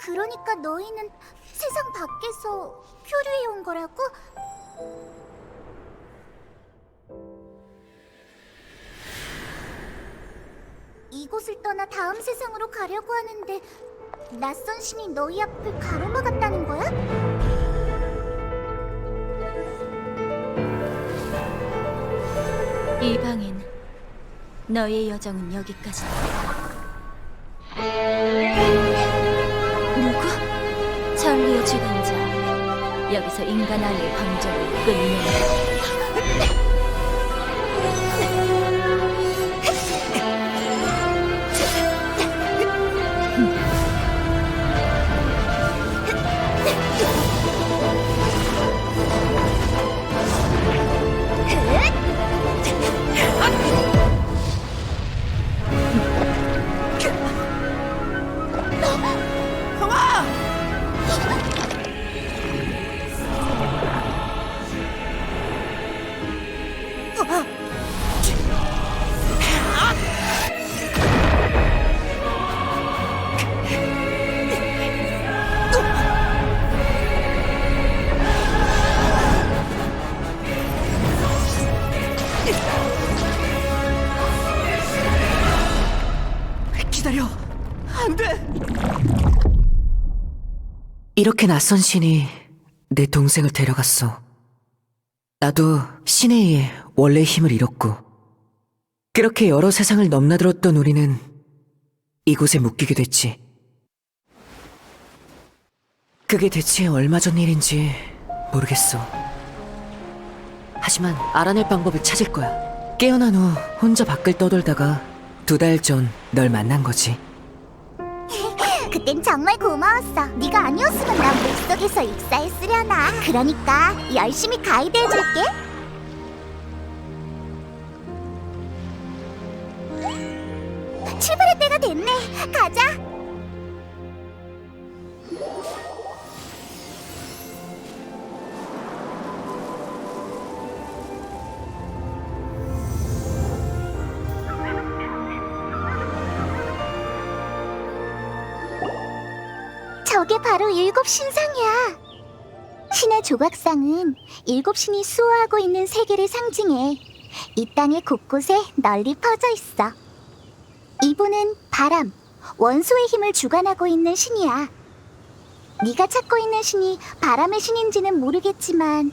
그러니까 너희는 세상 밖에서 표류해 온 거라고? 이곳을 떠나 다음 세상으로 가려고 하는데 낯선 신이 너희 앞을 가로막았다는 거야? 이방인, 너의 여정은 여기까지다. 누구? 천리의 주관자, 여기서 인간 아이의 방정을 끝내라. 기다려! 안 돼! 이렇게 낯선 신이 내 동생을 데려갔어. 나도 신에 의해 원래 힘을 잃었고, 그렇게 여러 세상을 넘나들었던 우리는 이곳에 묶이게 됐지. 그게 대체 얼마 전 일인지 모르겠어. 하지만 알아낼 방법을 찾을 거야. 깨어난 후 혼자 밖을 떠돌다가 2달 전 널 만난 거지. 그땐 정말 고마웠어. 네가 아니었으면 난 물속에서 익사했으려나. 그러니까 열심히 가이드해줄게. 출발할 때가 됐네. 가자. 저게 바로 7신상이야. 신의 조각상은 7신이 수호하고 있는 세계를 상징해 이 땅의 곳곳에 널리 퍼져 있어. 이분은 바람, 원소의 힘을 주관하고 있는 신이야. 네가 찾고 있는 신이 바람의 신인지는 모르겠지만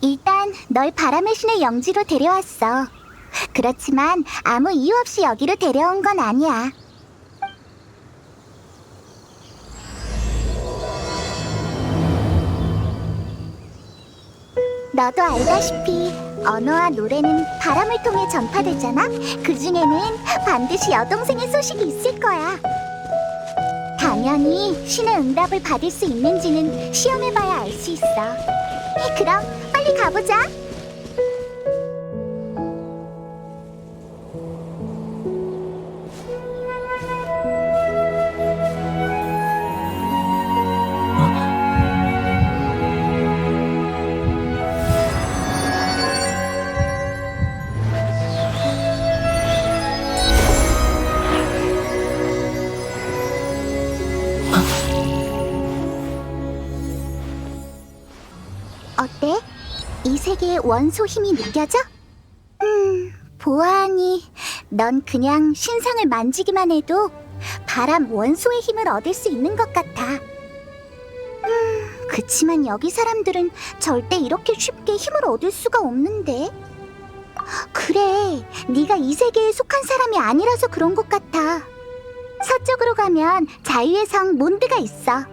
일단 널 바람의 신의 영지로 데려왔어. 그렇지만 아무 이유 없이 여기로 데려온 건 아니야. 너도 알다시피 언어와 노래는 바람을 통해 전파되잖아? 그 중에는 반드시 여동생의 소식이 있을 거야. 당연히 신의 응답을 받을 수 있는지는 시험해봐야 알 수 있어. 그럼 빨리 가보자. 어때? 이 세계의 원소 힘이 느껴져? 보아하니 넌 그냥 신상을 만지기만 해도 바람 원소의 힘을 얻을 수 있는 것 같아. 그치만 여기 사람들은 절대 이렇게 쉽게 힘을 얻을 수가 없는데. 그래, 네가 이 세계에 속한 사람이 아니라서 그런 것 같아. 서쪽으로 가면 자유의 성 몬드가 있어.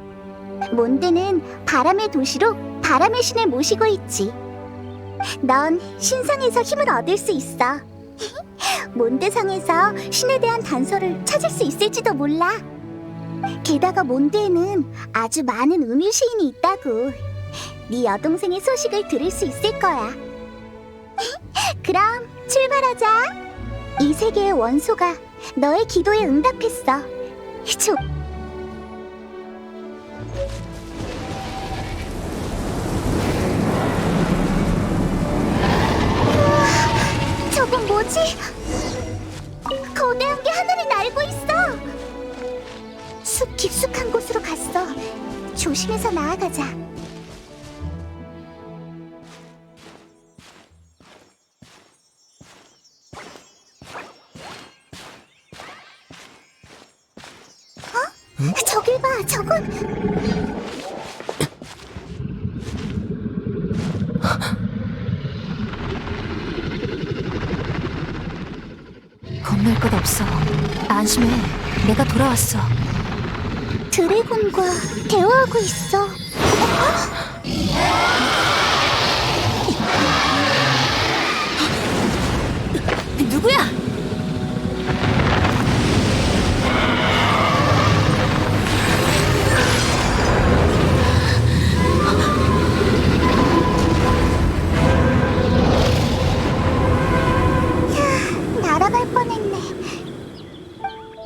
몬드는 바람의 도시로 바람의 신을 모시고 있지. 넌 신성에서 힘을 얻을 수 있어. 몬드성에서 신에 대한 단서를 찾을 수 있을지도 몰라. 게다가 몬드에는 아주 많은 음유 시인이 있다고. 네 여동생의 소식을 들을 수 있을 거야. 그럼 출발하자. 이 세계의 원소가 너의 기도에 응답했어. 저건 뭐지? 거대한 게 하늘을 날고 있어. 숲 깊숙한 곳으로 조심해서 나아가자. 저길 봐, 저건 겁낼 것 없어. 안심해. 내가 돌아왔어. 드래곤과 대화하고 있어. 누구야? 날아갈 뻔했네.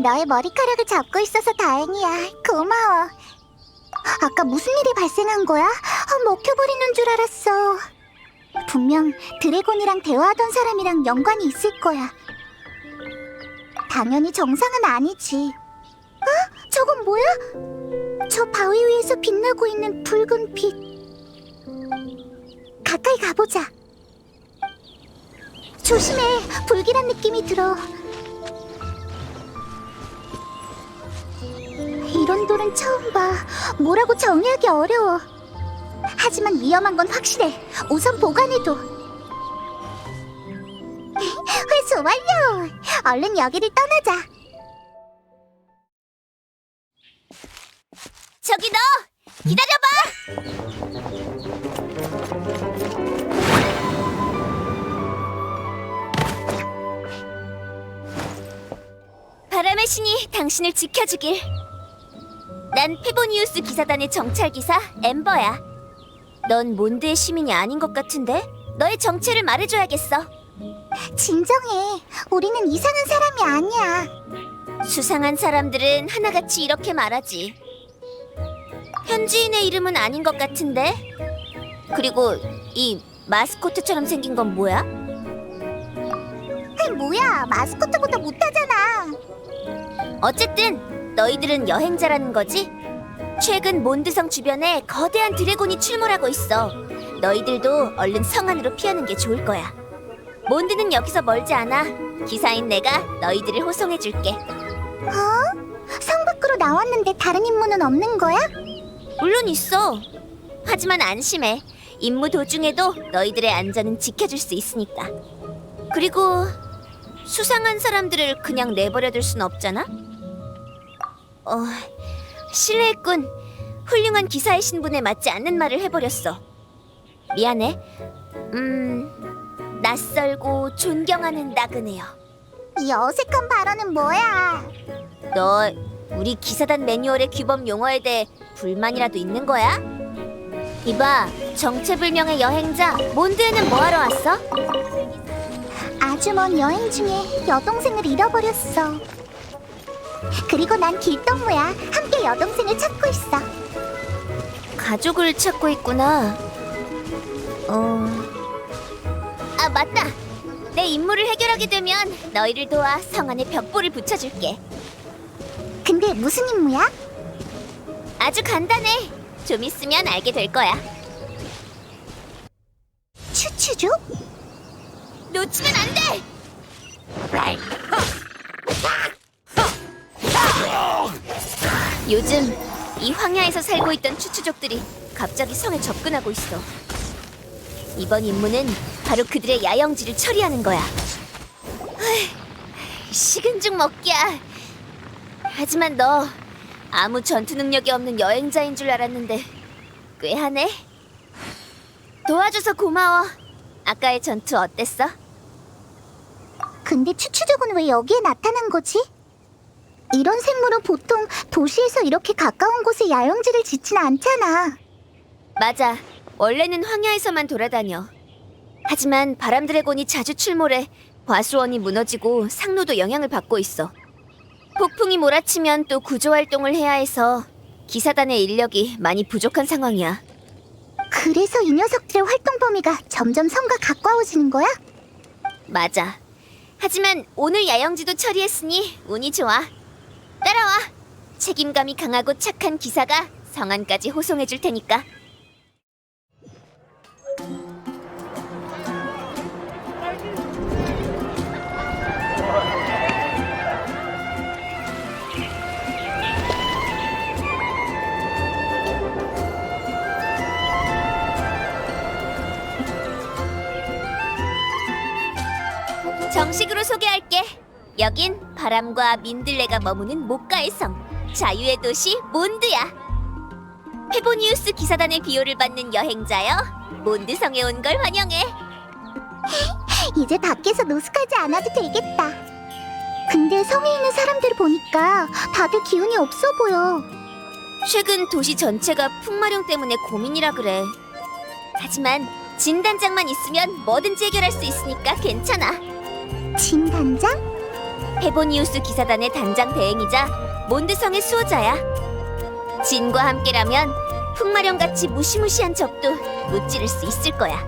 너의 머리카락을 잡고 있어서 다행이야. 고마워. 아까 무슨 일이 발생한 거야? 먹혀버리는 줄 알았어. 분명 드래곤이랑 대화하던 사람이랑 연관이 있을 거야. 당연히 정상은 아니지. 저건 뭐야? 저 바위 위에서 빛나고 있는 붉은 빛. 가까이 가보자. 조심해. 불길한 느낌이 들어. 이런 돌은 처음 봐. 뭐라고 정의하기 어려워. 하지만 위험한 건 확실해. 우선 보관해둬. 회수 완료. 얼른 여기를 떠나자. 저기 너! 기다려봐! 바람의 신이 당신을 지켜주길. 난 페보니우스 기사단의 정찰기사 엠버야. 넌 몬드의 시민이 아닌 것 같은데? 너의 정체를 말해줘야겠어. 진정해. 우리는 이상한 사람이 아니야. 수상한 사람들은 하나같이 이렇게 말하지. 현지인의 이름은 아닌 것 같은데? 그리고 이 마스코트처럼 생긴 건 뭐야? 뭐야, 마스코트보다 못하잖아. 어쨌든 너희들은 여행자라는 거지? 최근 몬드성 주변에 거대한 드래곤이 출몰하고 있어. 너희들도 얼른 성 안으로 피하는 게 좋을 거야. 몬드는 여기서 멀지 않아. 기사인 내가 너희들을 호송해줄게. 성 밖으로 나왔는데 다른 임무는 없는 거야? 물론 있어. 하지만 안심해. 임무 도중에도 너희들의 안전은 지켜줄 수 있으니까. 그리고 수상한 사람들을 그냥 내버려둘 순 없잖아? 실례했군. 훌륭한 기사의 신분에 맞지 않는 말을 해버렸어. 미안해. 낯설고 존경하는 나그네요. 이 어색한 발언은 뭐야? 너 우리 기사단 매뉴얼의 규범 용어에 대해 불만이라도 있는 거야? 이봐, 정체불명의 여행자, 몬드에는 뭐하러 왔어? 아주 먼 여행 중에 여동생을 잃어버렸어. 그리고 난 길동무야. 함께 여동생을 찾고 있어. 가족을 찾고 있구나. 아, 맞다. 내 임무를 해결하게 되면 너희를 도와 성 안에 벽보를 붙여줄게. 근데 무슨 임무야? 아주 간단해. 좀 있으면 알게 될 거야. 추추족? 놓치면 안 돼! 요즘 이 황야에서 살고 있던 추추족들이 갑자기 성에 접근하고 있어. 이번 임무는 바로 그들의 야영지를 처리하는 거야. 식은 죽 먹기야. 하지만 너 아무 전투 능력이 없는 여행자인 줄 알았는데 꽤 하네. 도와줘서 고마워. 아까의 전투 어땠어? 근데 추추족은 왜 여기에 나타난 거지? 이런 생물은 보통 도시에서 이렇게 가까운 곳에 야영지를 짓진 않잖아. 맞아. 원래는 황야에서만 돌아다녀. 하지만 바람 드래곤이 자주 출몰해 과수원이 무너지고 상로도 영향을 받고 있어. 폭풍이 몰아치면 또 구조 활동을 해야 해서 기사단의 인력이 많이 부족한 상황이야. 그래서 이 녀석들의 활동 범위가 점점 성과 가까워지는 거야? 맞아. 하지만 오늘 야영지도 처리했으니 운이 좋아. 따라와. 책임감이 강하고 착한 기사가 성안까지 호송해줄 테니까. 정식으로 소개할게. 여긴 바람과 민들레가 머무는 목가의 성, 자유의 도시 몬드야. 페보니우스 기사단의 비호를 받는 여행자여, 몬드성에 온 걸 환영해. 이제 밖에서 노숙하지 않아도 되겠다. 근데 성에 있는 사람들을 보니까 다들 기운이 없어 보여. 최근 도시 전체가 풍마룡 때문에 고민이라 그래. 하지만 진단장만 있으면 뭐든지 해결할 수 있으니까 괜찮아. 진 단장? 페보니우스 기사단의 단장 대행이자 몬드성의 수호자야. 진과 함께라면 풍마룡같이 무시무시한 적도 무찌를 수 있을 거야.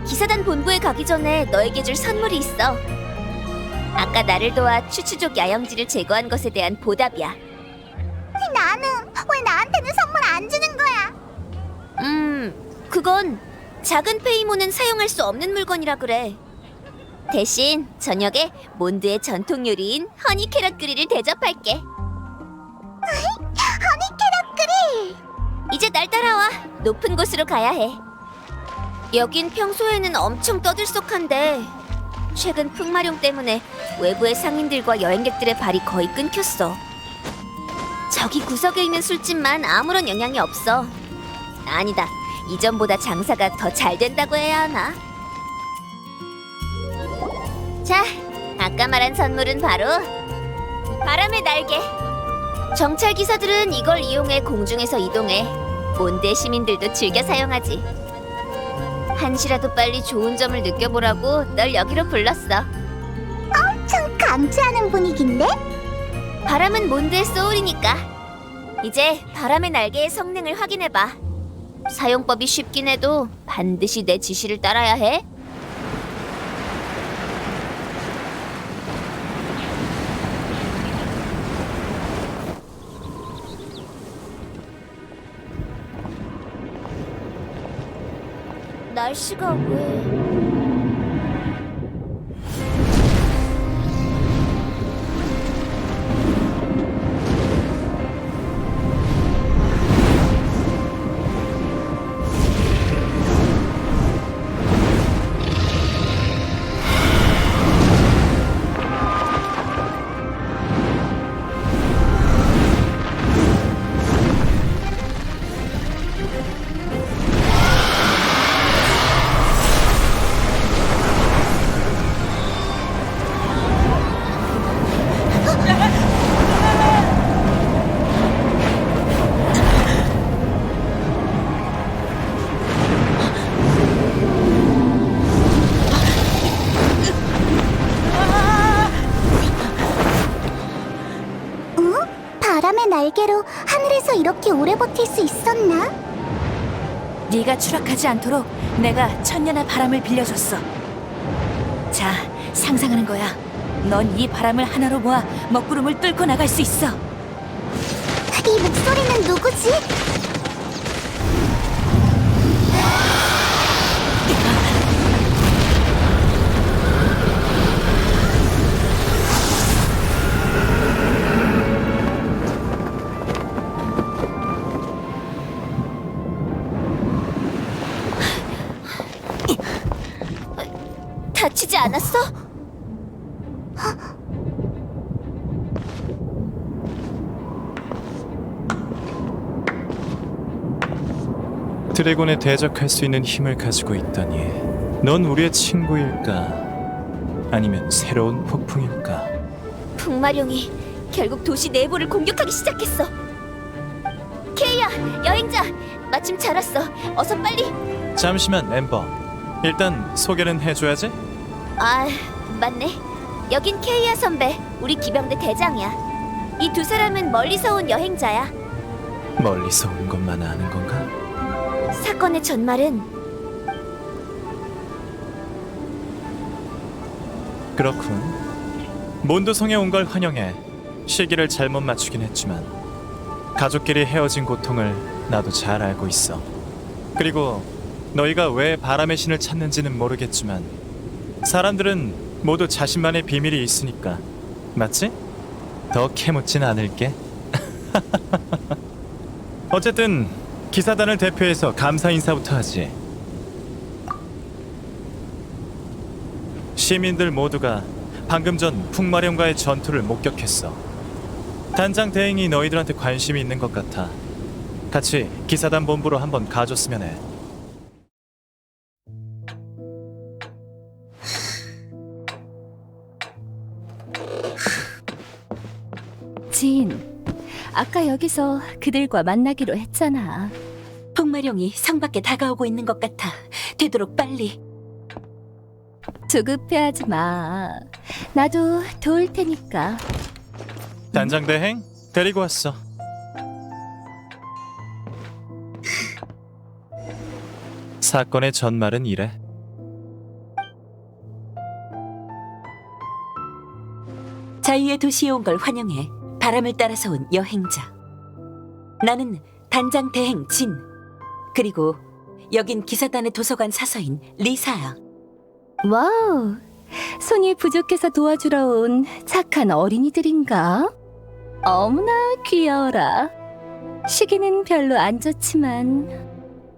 기사단 본부에 가기 전에 너에게 줄 선물이 있어. 아까 나를 도와 추추족 야영지를 제거한 것에 대한 보답이야. 나는 왜 나한테는 선물 안 주는 거야? 그건 작은 페이모는 사용할 수 없는 물건이라 그래. 대신 저녁에 몬드의 전통 요리인 허니 캐럿 그릴을 대접할게. 허니 캐럿 그릴! 이제 날 따라와. 높은 곳으로 가야 해. 여긴 평소에는 엄청 떠들썩한데 최근 풍마룡 때문에 외부의 상인들과 여행객들의 발이 거의 끊겼어. 저기 구석에 있는 술집만 아무런 영향이 없어. 아니다, 이전보다 장사가 더 잘 된다고 해야 하나? 자, 아까 말한 선물은 바로 바람의 날개. 정찰 기사들은 이걸 이용해 공중에서 이동해. 몬드의 시민들도 즐겨 사용하지. 한시라도 빨리 좋은 점을 느껴보라고 널 여기로 불렀어. 엄청 강추하는 분위기인데? 바람은 몬드의 소울이니까. 이제 바람의 날개의 성능을 확인해봐. 사용법이 쉽긴 해도 반드시 내 지시를 따라야 해. 날씨가 왜... 바람의 날개로 하늘에서 이렇게 오래 버틸 수 있었나? 네가 추락하지 않도록 내가 천년의 바람을 빌려줬어. 자, 상상하는 거야. 넌 이 바람을 하나로 모아 먹구름을 뚫고 나갈 수 있어. 이 목소리는 누구지? 다치지 않았어? 드래곤에 대적할 수 있는 힘을 가지고 있다니, 넌 우리의 친구일까? 아니면 새로운 폭풍일까? 풍마룡이 결국 도시 내부를 공격하기 시작했어. 케이야, 여행자, 마침 잘 왔어. 어서 빨리. 잠시만, 엠버. 일단 소개는 해줘야지. 아, 맞네. 여긴 케이야 선배, 우리 기병대 대장이야. 이 두 사람은 멀리서 온 여행자야. 멀리서 온 것만 아는 건가? 사건의 전말은 그렇군. 몬드성에 온 걸 환영해. 시기를 잘못 맞추긴 했지만 가족끼리 헤어진 고통을 나도 잘 알고 있어. 그리고 너희가 왜 바람의 신을 찾는지는 모르겠지만 사람들은 모두 자신만의 비밀이 있으니까. 맞지? 더 캐묻진 않을게. 어쨌든 기사단을 대표해서 감사 인사부터 하지. 시민들 모두가 방금 전 풍마령과의 전투를 목격했어. 단장 대행이 너희들한테 관심이 있는 것 같아. 같이 기사단 본부로 한번 가줬으면 해. 진, 아까 여기서 그들과 만나기로 했잖아. 풍마룡이 성 밖에 다가오고 있는 것 같아. 되도록 빨리. 조급해하지 마. 나도 도울 테니까. 단장 대행 데리고 왔어. 사건의 전말은 이래. 자유의 도시에 온 걸 환영해. 바람을 따라서 온 여행자. 나는 단장 대행 진. 그리고 여긴 기사단의 도서관 사서인 리사야. 와우, 손이 부족해서 도와주러 온 착한 어린이들인가? 어머나 귀여워라. 시기는 별로 안 좋지만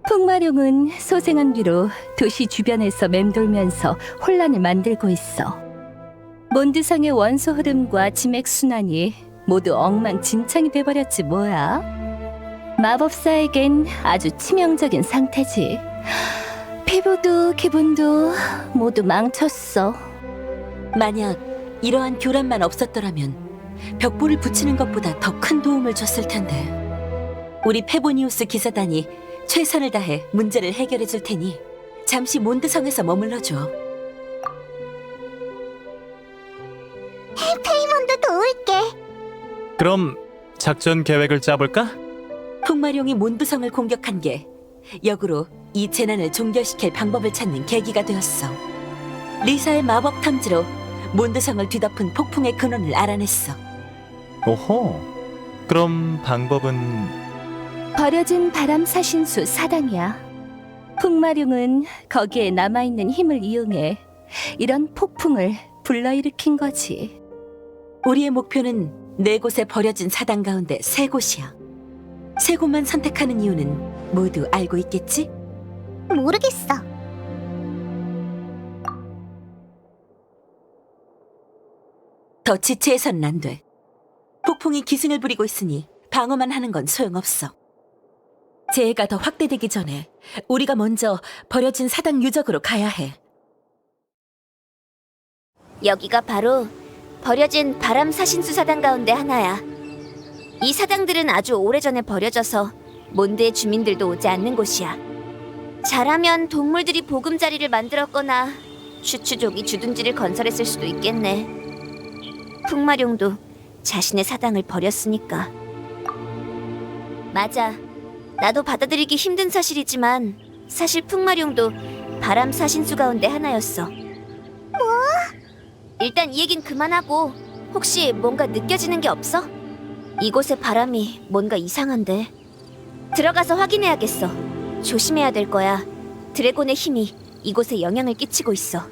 풍마룡은 소생한 뒤로 도시 주변에서 맴돌면서 혼란을 만들고 있어. 몬드성의 원소 흐름과 지맥 순환이 모두 엉망진창이 돼버렸지 뭐야. 마법사에겐 아주 치명적인 상태지. 피부도 기분도 모두 망쳤어. 만약 이러한 교란만 없었더라면 벽보를 붙이는 것보다 더 큰 도움을 줬을 텐데. 우리 페보니우스 기사단이 최선을 다해 문제를 해결해 줄 테니 잠시 몬드성에서 머물러줘. 페이몬도 도울게. 그럼 작전 계획을 짜볼까? 풍마룡이 몬드성을 공격한 게 역으로 이 재난을 종결시킬 방법을 찾는 계기가 되었어. 리사의 마법 탐지로 몬드성을 뒤덮은 폭풍의 근원을 알아냈어. 오호. 그럼 방법은 버려진 바람 사신수 사당이야. 풍마룡은 거기에 남아있는 힘을 이용해 이런 폭풍을 불러일으킨 거지. 우리의 목표는 4곳에 버려진 사당 가운데 3곳이야. 3곳만 선택하는 이유는 모두 알고 있겠지? 모르겠어. 더 지체해서는 안 돼. 폭풍이 기승을 부리고 있으니 방어만 하는 건 소용없어. 재해가 더 확대되기 전에 우리가 먼저 버려진 사당 유적으로 가야 해. 여기가 바로 버려진 바람 사신수 사당 가운데 하나야. 이 사당들은 아주 오래전에 버려져서 몬드의 주민들도 오지 않는 곳이야. 잘하면 동물들이 보금자리를 만들었거나 슈츠족이 주둔지를 건설했을 수도 있겠네. 풍마룡도 자신의 사당을 버렸으니까. 맞아. 나도 받아들이기 힘든 사실이지만 사실 풍마룡도 바람 사신수 가운데 하나였어. 뭐? 일단 이 얘긴 그만하고 혹시 뭔가 느껴지는 게 없어? 이곳의 바람이 뭔가 이상한데. 들어가서 확인해야겠어. 조심해야 될 거야. 드래곤의 힘이 이곳에 영향을 끼치고 있어.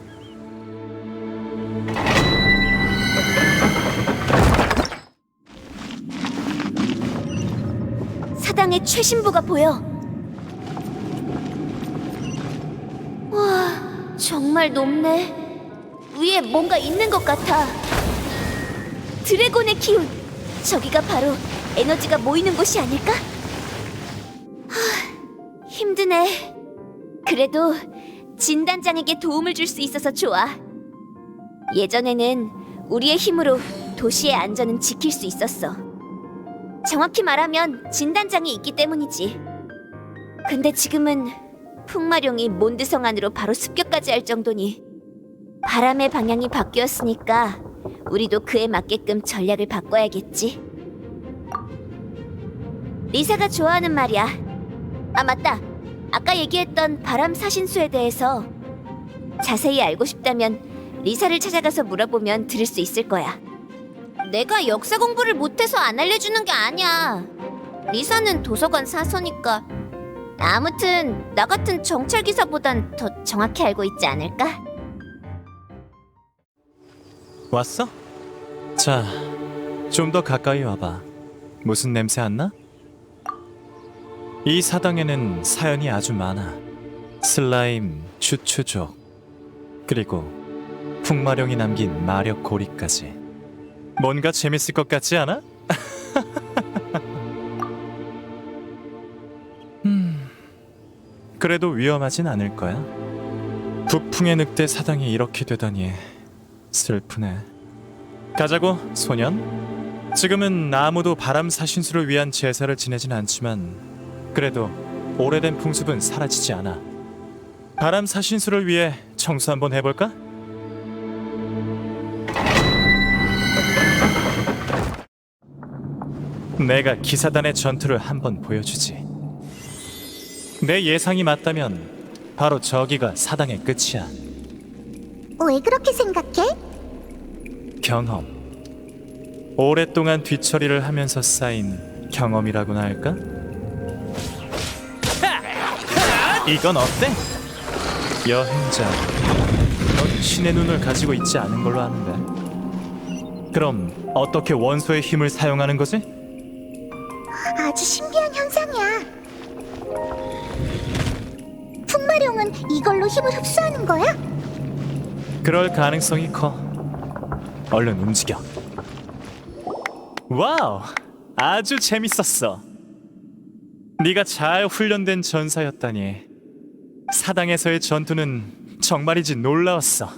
사당의 최신부가 보여. 와, 정말 높네. 위에 뭔가 있는 것 같아. 드래곤의 기운. 저기가 바로 에너지가 모이는 곳이 아닐까? 힘드네. 그래도 진단장에게 도움을 줄 수 있어서 좋아. 예전에는 우리의 힘으로 도시의 안전은 지킬 수 있었어. 정확히 말하면 진단장이 있기 때문이지. 근데 지금은 풍마룡이 몬드성 안으로 바로 습격까지 할 정도니 바람의 방향이 바뀌었으니까 우리도 그에 맞게끔 전략을 바꿔야겠지. 리사가 좋아하는 말이야. 아, 맞다. 아까 얘기했던 바람 사신수에 대해서 자세히 알고 싶다면 리사를 찾아가서 물어보면 들을 수 있을 거야. 내가 역사 공부를 못해서 안 알려주는 게 아니야. 리사는 도서관 사서니까. 아무튼 나 같은 정찰 기사보단 더 정확히 알고 있지 않을까? 왔어? 자, 좀 더 가까이 와봐. 무슨 냄새 안 나? 이 사당에는 사연이 아주 많아. 슬라임, 추추족, 그리고 풍마룡이 남긴 마력 고리까지. 뭔가 재밌을 것 같지 않아? 그래도 위험하진 않을 거야. 북풍의 늑대 사당이 이렇게 되다니 슬프네. 가자고, 소년. 지금은 아무도 바람 사신수를 위한 제사를 지내진 않지만 그래도 오래된 풍습은 사라지지 않아. 바람 사신수를 위해 청소 한번 해볼까? 내가 기사단의 전투를 한번 보여주지. 내 예상이 맞다면 바로 저기가 사당의 끝이야. 왜 그렇게 생각해? 경험. 오랫동안 뒤처리를 하면서 쌓인 경험이라고나 할까? 이건 어때? 여행자, 넌 신의 눈을 가지고 있지 않은 걸로 아는데. 그럼 어떻게 원소의 힘을 사용하는 거지? 아주 신기한 현상이야. 풍마룡은 이걸로 힘을 흡수하는 거야? 그럴 가능성이 커. 얼른 움직여. 와우, 아주 재밌었어. 네가 잘 훈련된 전사였다니. 사당에서의 전투는 정말이지 놀라웠어.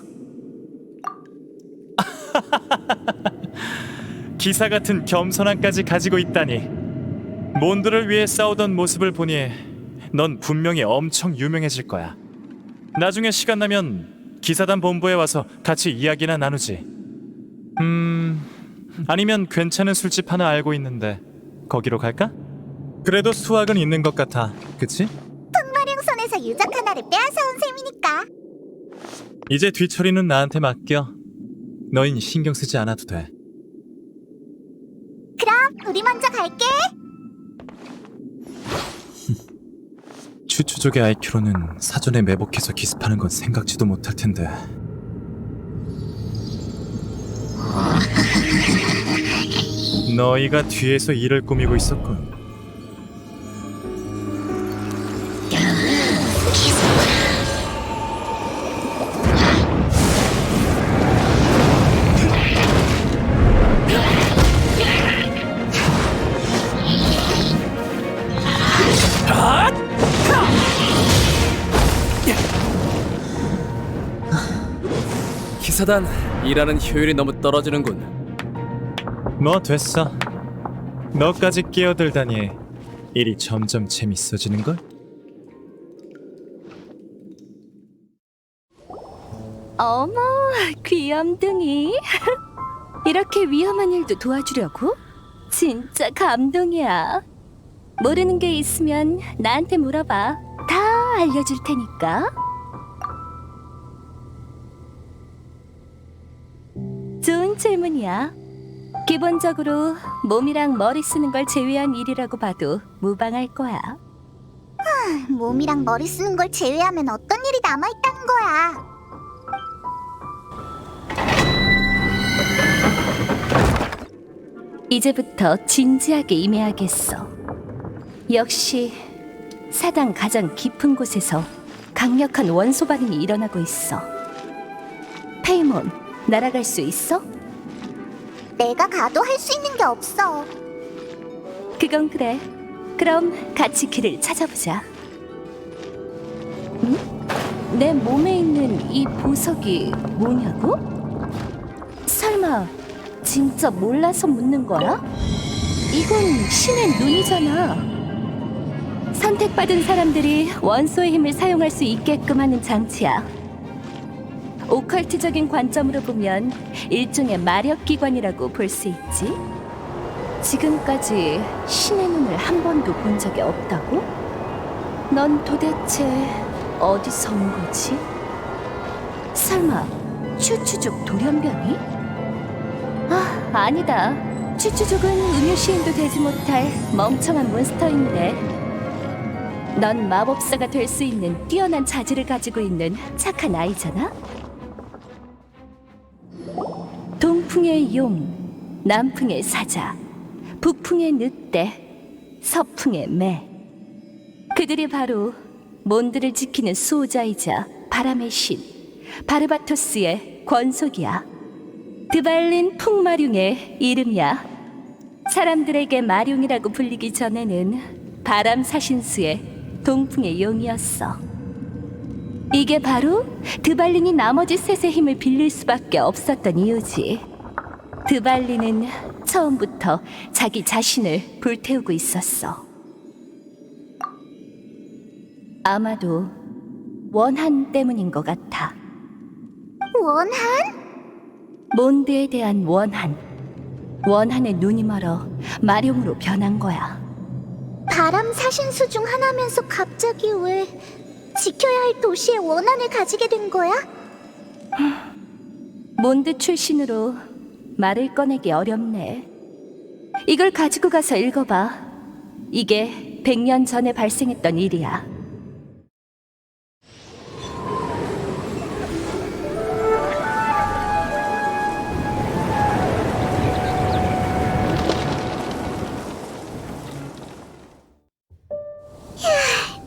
기사 같은 겸손함까지 가지고 있다니. 몬드를 위해 싸우던 모습을 보니 넌 분명히 엄청 유명해질 거야. 나중에 시간 나면 기사단 본부에 와서 같이 이야기나 나누지. 아니면 괜찮은 술집 하나 알고 있는데 거기로 갈까? 그래도 수학은 있는 것 같아, 그치? 풍마룡 손에서 유적 하나를 빼앗아온 셈이니까. 이제 뒤처리는 나한테 맡겨. 너흰 신경 쓰지 않아도 돼. 그럼 우리 먼저 갈게. 추추족의 IQ로는 사전에 매복해서 기습하는 건 생각지도 못할 텐데. 너희가 뒤에서 일을 꾸미고 있었군. 기사단 일하는 효율이 너무 떨어지는군. 뭐 됐어. 너까지 끼어들다니 일이 점점 재밌어지는걸? 어머, 귀염둥이. 이렇게 위험한 일도 도와주려고? 진짜 감동이야. 모르는 게 있으면 나한테 물어봐. 다 알려줄 테니까. 좋은 질문이야. 기본적으로 몸이랑 머리 쓰는 걸 제외한 일이라고 봐도 무방할 거야. 몸이랑 머리 쓰는 걸 제외하면 어떤 일이 남아있다는 거야? 이제부터 진지하게 임해야겠어. 역시 사당 가장 깊은 곳에서 강력한 원소 반응이 일어나고 있어. 페이몬, 날아갈 수 있어? 내가 가도 할 수 있는 게 없어. 그건 그래. 그럼 같이 길을 찾아보자. 응? 내 몸에 있는 이 보석이 뭐냐고? 설마 진짜 몰라서 묻는 거야? 이건 신의 눈이잖아. 선택받은 사람들이 원소의 힘을 사용할 수 있게끔 하는 장치야. 오컬트적인 관점으로 보면 일종의 마력 기관이라고 볼 수 있지. 지금까지 신의 눈을 한 번도 본 적이 없다고? 넌 도대체 어디서 온 거지? 설마 추추족 돌연변이? 아니다. 추추족은 음유 시인도 되지 못할 멍청한 몬스터인데 넌 마법사가 될 수 있는 뛰어난 자질을 가지고 있는 착한 아이잖아? 동풍의 용, 남풍의 사자, 북풍의 늑대, 서풍의 매. 그들이 바로 몬드를 지키는 수호자이자 바람의 신 바르바토스의 권속이야. 드발린 풍마룡의 이름이야. 사람들에게 마룡이라고 불리기 전에는 바람 사신수의 동풍의 용이었어. 이게 바로 드발린이 나머지 셋의 힘을 빌릴 수밖에 없었던 이유지. 드발린은 처음부터 자기 자신을 불태우고 있었어. 아마도 원한 때문인 것 같아. 원한? 몬드에 대한 원한. 원한의 눈이 멀어 마룡으로 변한 거야. 바람 사신수 중 하나면서 갑자기 왜 지켜야 할 도시의 원한을 가지게 된 거야? 몬드 출신으로 말을 꺼내기 어렵네. 이걸 가지고 가서 읽어봐. 이게 100년 전에 발생했던 일이야.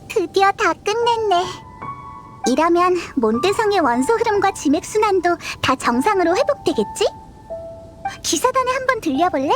드디어 다 끝냈네. 이러면 몬드성의 원소 흐름과 지맥 순환도 다 정상으로 회복되겠지? 기사단에 한번 들려볼래?